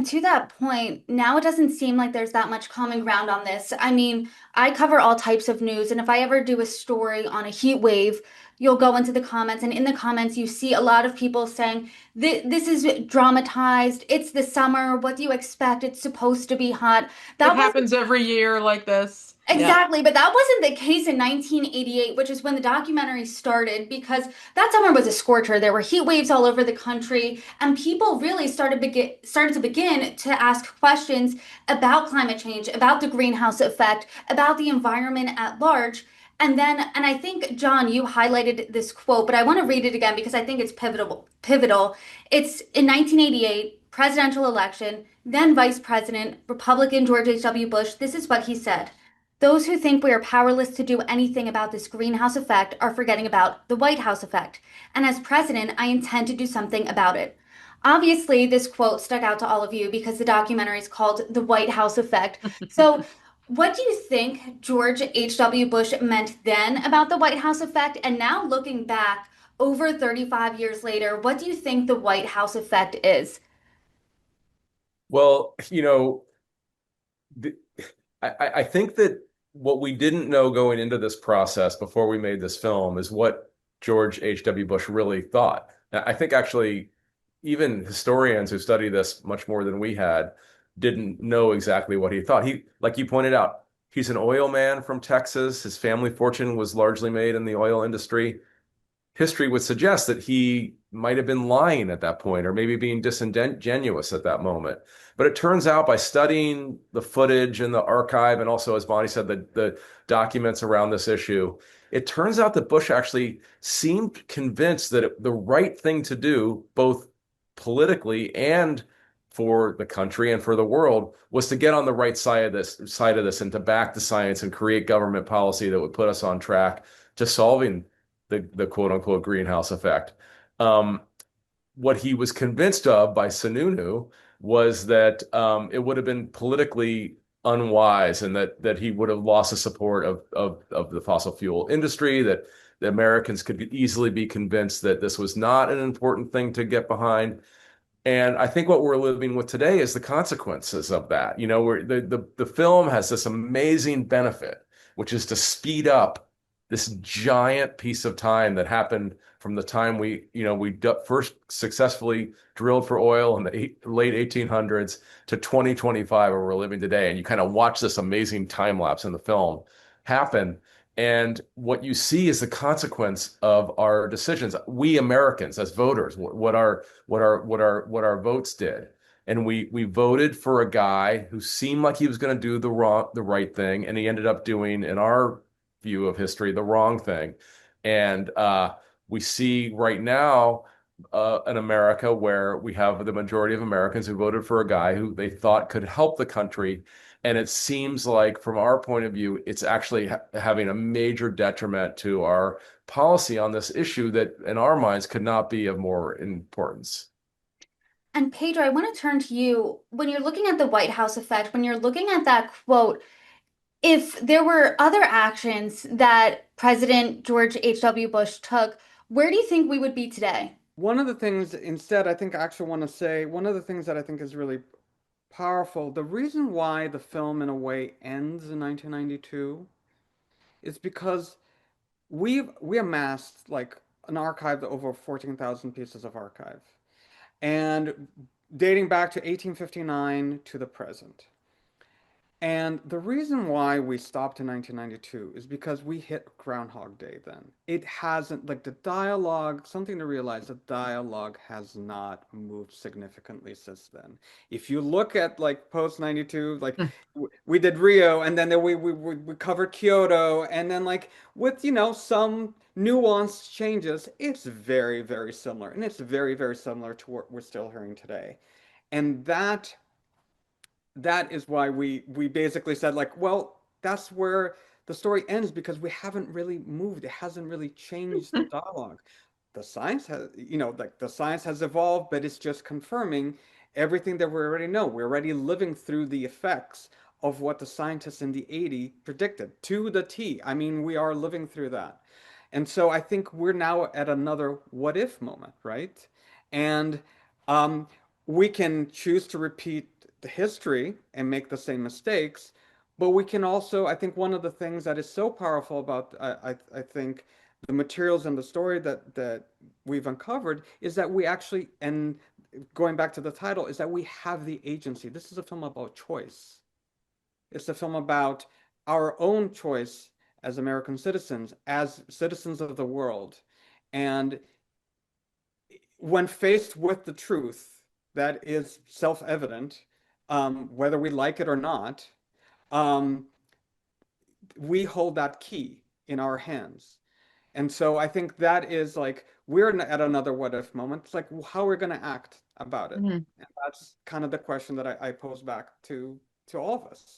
to that point, now it doesn't seem like there's that much common ground on this. I mean, I cover all types of news, and if I ever do a story on a heat wave, you'll go into the comments, and in the comments, you see a lot of people saying, this is dramatized. It's the summer. What do you expect? It's supposed to be hot. It That wasn't happens every year like this. Yeah. exactly, but that wasn't the case in 1988, which is when the documentary started, because that summer was a scorcher. There were heat waves all over the country, and people really started to begin to ask questions about climate change, about the greenhouse effect, about the environment at large. And I think, John, you highlighted this quote, but I want to read it again because I think it's pivotal. Pivotal. It's in 1988, presidential election, then Vice President, Republican George H.W. Bush. This is what he said. Those who think we are powerless to do anything about this greenhouse effect are forgetting about the White House effect. And as president, I intend to do something about it. Obviously, this quote stuck out to all of you because the documentary is called The White House Effect. So, what do you think George H.W. Bush meant then about the White House effect? And now looking back over 35 years later, what do you think the White House effect is? Well, the, I think that what we didn't know going into this process before we made this film is what George H.W. Bush really thought. I think actually, even historians who study this much more than we had didn't know exactly what he thought. Like you pointed out, he's an oil man from Texas. His family fortune was largely made in the oil industry. History would suggest that he might have been lying at that point or maybe being disingenuous at that moment. But it turns out by studying the footage and the archive, and also, as Bonnie said, the documents around this issue, it turns out that Bush actually seemed convinced that the right thing to do, both politically and for the country and for the world, was to get on the right side of this and to back the science and create government policy that would put us on track to solving the quote unquote greenhouse effect. Um, what he was convinced of by Sununu was that it would have been politically unwise and that he would have lost the support of the fossil fuel industry, that the Americans could easily be convinced that this was not an important thing to get behind. And I think what we're living with today is the consequences of that. The film has this amazing benefit, which is to speed up this giant piece of time that happened from the time we first successfully drilled for oil in the late 1800s to 2025, where we're living today. And you kind of watch this amazing time lapse in the film happen. And what you see is the consequence of our decisions. We Americans, as voters, what our votes did. And we voted for a guy who seemed like he was going to do the right thing, and he ended up doing, in our view of history, the wrong thing. And we see right now an America where we have the majority of Americans who voted for a guy who they thought could help the country. And it seems like, from our point of view, it's actually having a major detriment to our policy on this issue that, in our minds, could not be of more importance. And Pedro, I want to turn to you. When you're looking at the White House effect, when you're looking at that quote, if there were other actions that President George H.W. Bush took, where do you think we would be today? One of the things, instead, I think I actually want to say, one of the things that I think is really powerful, the reason why the film, in a way, ends in 1992 is because we amassed like an archive of over 14,000 pieces of archive, and dating back to 1859 to the present. And the reason why we stopped in 1992 is because we hit Groundhog Day then. It hasn't, like the dialogue, something to realize, the dialogue has not moved significantly since then. If you look at like post 92, like we did Rio, and then we covered Kyoto, and then like with, some nuanced changes, it's very, very similar. And it's very, very similar to what we're still hearing today. And that is why we basically said, like, well, that's where the story ends, because we haven't really moved. It hasn't really changed the dialogue. The science has, like the science has evolved, but it's just confirming everything that we already know. We're already living through the effects of what the scientists in the 80s predicted to the T. I mean, we are living through that. And so I think we're now at another what if moment, right? And we can choose to repeat the history and make the same mistakes, but we can also, I think one of the things that is so powerful about I think the materials and the story that we've uncovered is that we actually, and going back to the title, is that we have the agency. This is a film about choice. It's a film about our own choice as American citizens, as citizens of the world. And when faced with the truth that is self-evident, whether we like it or not, um, we hold that key in our hands. And so I think that is like, we're at another what if moment. It's like how we're going to act about it. Mhm. And that's kind of the question that I pose back to all of us.